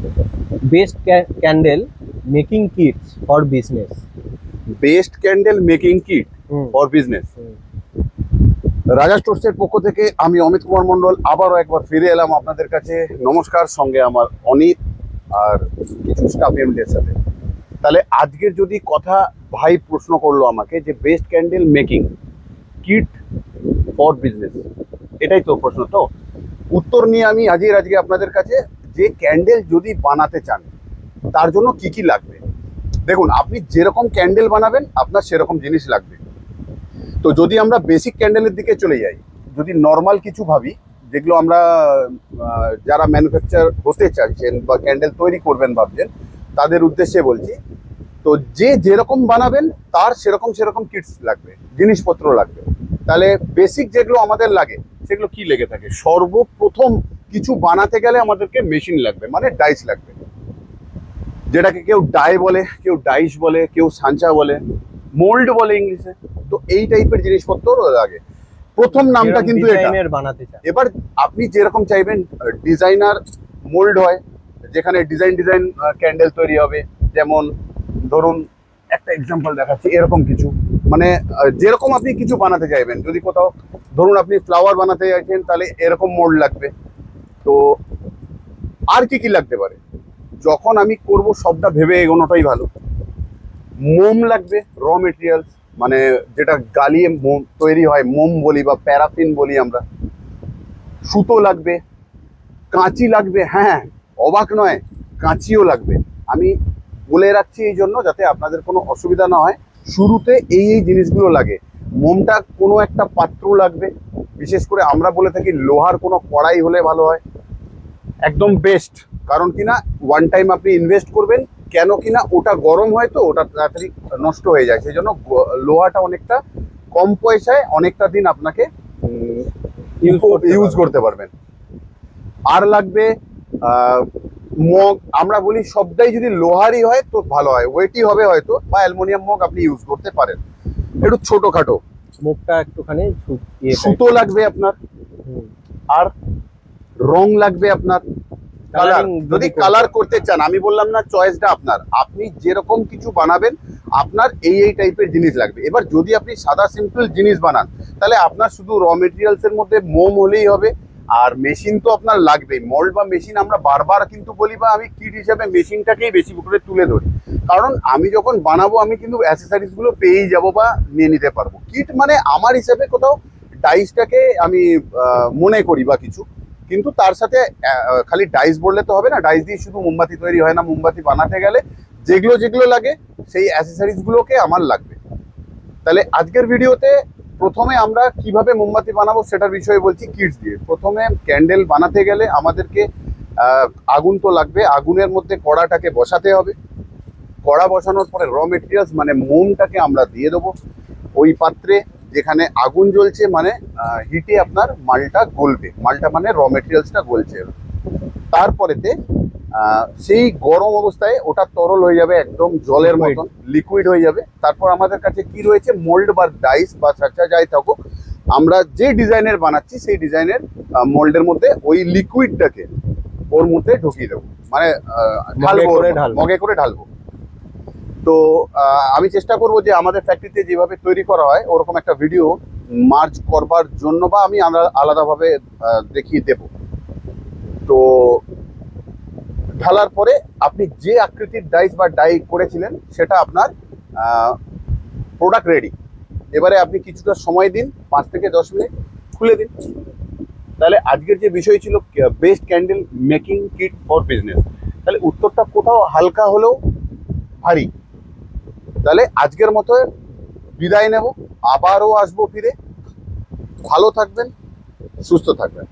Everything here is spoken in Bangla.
Best candle making kits for business. Best candle making kit hmm, for business. Hmm. Raja স্টোর্সের পক্ষ থেকে আমি অমিত কুমার মন্ডল আবারও একবার ফিরে এলাম আপনাদের কাছে। নমস্কার, সঙ্গে আমার অনিত আর কিছু স্টাফ এমদের সাথে। তাহলে আজকের যদি কথা, ভাই প্রশ্ন করলো আমাকে যে best candle making kit for business, এটাই তো প্রশ্ন। তো উত্তর নিয়ে আমি আজকে আপনাদের কাছে, যে ক্যান্ডেল যদি বানাতে চান তার জন্য কি কি লাগবে। দেখুন, আপনি যেরকম ক্যান্ডেল বানাবেন আপনার সেরকম জিনিস লাগবে। তো যদি আমরা বেসিক ক্যান্ডেলের দিকে চলে যাই, যদি নর্মাল কিছু ভাবি, যেগুলো আমরা যারা ম্যানুফ্যাকচার হতে চাইছেন বা ক্যান্ডেল তৈরি করবেন ভাবছেন, তাদের উদ্দেশ্যে বলছি। তো যে যেরকম বানাবেন তার সেরকম সেরকম কিটস লাগবে, জিনিসপত্র লাগবে। তাহলে বেসিক যেগুলো আমাদের লাগে সেগুলো কি লেগে থাকে? সর্বপ্রথম কিছু বানাতে গেলে আমাদেরকে মেশিন লাগবে, মানে ডাইস লাগবে, যেটাকে কেউ ডাই বলে, কেউ ডাইস বলে, কেউ সাঞ্চা বলে, মোল্ড বলে ইংলিশে। তো এই টাইপের জিনিসপত্র লাগে। প্রথম নামটা কিন্তু এটা। ডিজাইনের বানাতে চান। এবার আপনি যেরকম চাইবেন, ডিজাইনার মোল্ড হয়, যেখানে ডিজাইন ডিজাইন ক্যান্ডেল তৈরি হবে। যেমন ধরুন, একটা এক্সাম্পল দেখাচ্ছি, এরকম কিছু, মানে যেরকম আপনি কিছু বানাতে চাইবেন, যদি কোথাও ধরুন আপনি ফ্লাওয়ার বানাতে চাইছেন, তাহলে এরকম মোল্ড লাগবে। তো আর কি কি লাগতে পারে, যখন আমি করব সবটা ভেবে এগোনোটাই ভালো। মোম লাগবে, র মেটেরিয়ালস, মানে যেটা গালিয়ে মোম তৈরি হয়, মোম বলি বা প্যারাফিন বলি আমরা। সুতো লাগবে, কাঁচি লাগবে, হ্যাঁ অবাক নয়, কাঁচিও লাগবে। আমি বলে রাখছি এই জন্য যাতে আপনাদের কোনো অসুবিধা না হয়। শুরুতে এই এই জিনিসগুলো লাগে। মোমটা কোনো একটা পাত্র লাগবে, বিশেষ করে আমরা বলে থাকি লোহার কোনো কড়াই হলে ভালো হয়, একদম বেস্ট। কারণ কিনা ওয়ান টাইম আপনি ইনভেস্ট করবেন, কেন কিনা ওটা গরম হয়, তো ওটা তাড়াতাড়ি নষ্ট হয়ে যায়, সেই জন্য লোহাটা অনেকটা কম পয়সায় অনেকটা দিন আপনাকে ইউজ করতে পারবেন। আর লাগবে মগ। আমরা বলি সবটাই যদি লোহারই হয় তো ভালো হয়, ওয়েটই হবে হয়তো, বা অ্যালুমিনিয়াম মগ আপনি ইউজ করতে পারেন, একটু ছোটখাটো। মুখটা একটুখানি সুতো লাগবে আপনার, আর রং লাগবে আপনার। কালার, যদি কালার করতে চান, আমি বললাম না চয়েসটা আপনার, আপনি যেরকম কিছু বানাবেন আপনার এই এই টাইপের জিনিস লাগবে। এবার যদি আপনি সাদা সিম্পল জিনিস বানান, তাহলে আপনার শুধু র মেটেরিয়ালস এর মধ্যে মোম হলেই হবে। আর মেশিন তো আপনার লাগবেই, মোল্ড বা মেশিন আমরা বারবার কিন্তু বলি, বা আমি কিট হিসাবে মেশিনটাকেই বেশি করে তুলে ধরি। কারণ আমি যখন বানাবো আমি কিন্তু অ্যাসেসরিজ গুলো পেয়েই যাবো বা নিয়ে নিতে পারবো। কিট মানে আমার হিসাবে কোথাও ডাইসটাকে আমি মনে করি বা কিছু, কিন্তু তার সাথে খালি ডাইস বললে তো হবে না, ডাইস দিয়ে শুধু মোমবাতি তৈরি হয় না। মোমবাতি বানাতে গেলে যেগুলো যেগুলো লাগে সেই অ্যাসেসরিজ গুলোকে আমার লাগবে। তাহলে আজকের ভিডিওতে প্রথমে আমরা কিভাবে মোমবাতি বানাবো সেটার বিষয়ে বলছি, কিটস দিয়ে। প্রথমে ক্যান্ডেল বানাতে গেলে আমাদেরকে আগুন তো লাগবে, আগুনের মধ্যে কড়াটাকে বসাতে হবে। কড়া বসানোর পরে র মেটেরিয়ালস মানে মোমটাকে আমরা দিয়ে দেবো ওই পাত্রে, যেখানে আগুন জ্বলছে, মানে হিটে আপনার মালটা গলবে। মালটা মানে র মেটেরিয়ালসটা গলছে। তারপরেতে সেই গরম অবস্থায় ওটা তরল হয়ে যাবে, একদম জলের মতন লিকুইড হয়ে যাবে। তারপর আমাদের কাছে কি রয়েছে, মোল্ড বা ডাইস বা ছাঁচা যাই থাকুক, আমরা যে ডিজাইনের বানাচ্ছি সেই ডিজাইনের মোল্ডের মধ্যে ওই লিকুইডটাকে ওর মধ্যে ঢুকিয়ে দেবো, মানে ঢালবো, মগে করে ঢালবো। তো আমি চেষ্টা করব যে আমাদের ফ্যাক্টরিতে যেভাবে তৈরি করা হয় ওরকম একটা ভিডিও মার্চ করবার জন্য, বা আমি আলাদাভাবে দেখিয়ে দেব। তো ঢালার পরে আপনি যে আকৃতির ডাইস বা ডাই করেছিলেন সেটা আপনার প্রোডাক্ট রেডি। এবারে আপনি কিছুটা সময় দিন, 5 থেকে 10 মিনিট, খুলে দিন। তাহলে আজকের যে বিষয় ছিল best candle making kit for business, তাহলে উত্তরটা কোথাও হালকা হলেও ভারী। তাহলে আজকের মতো বিদায় নেব, আবারও আসবো ফিরে। ভালো থাকবেন, সুস্থ থাকবেন।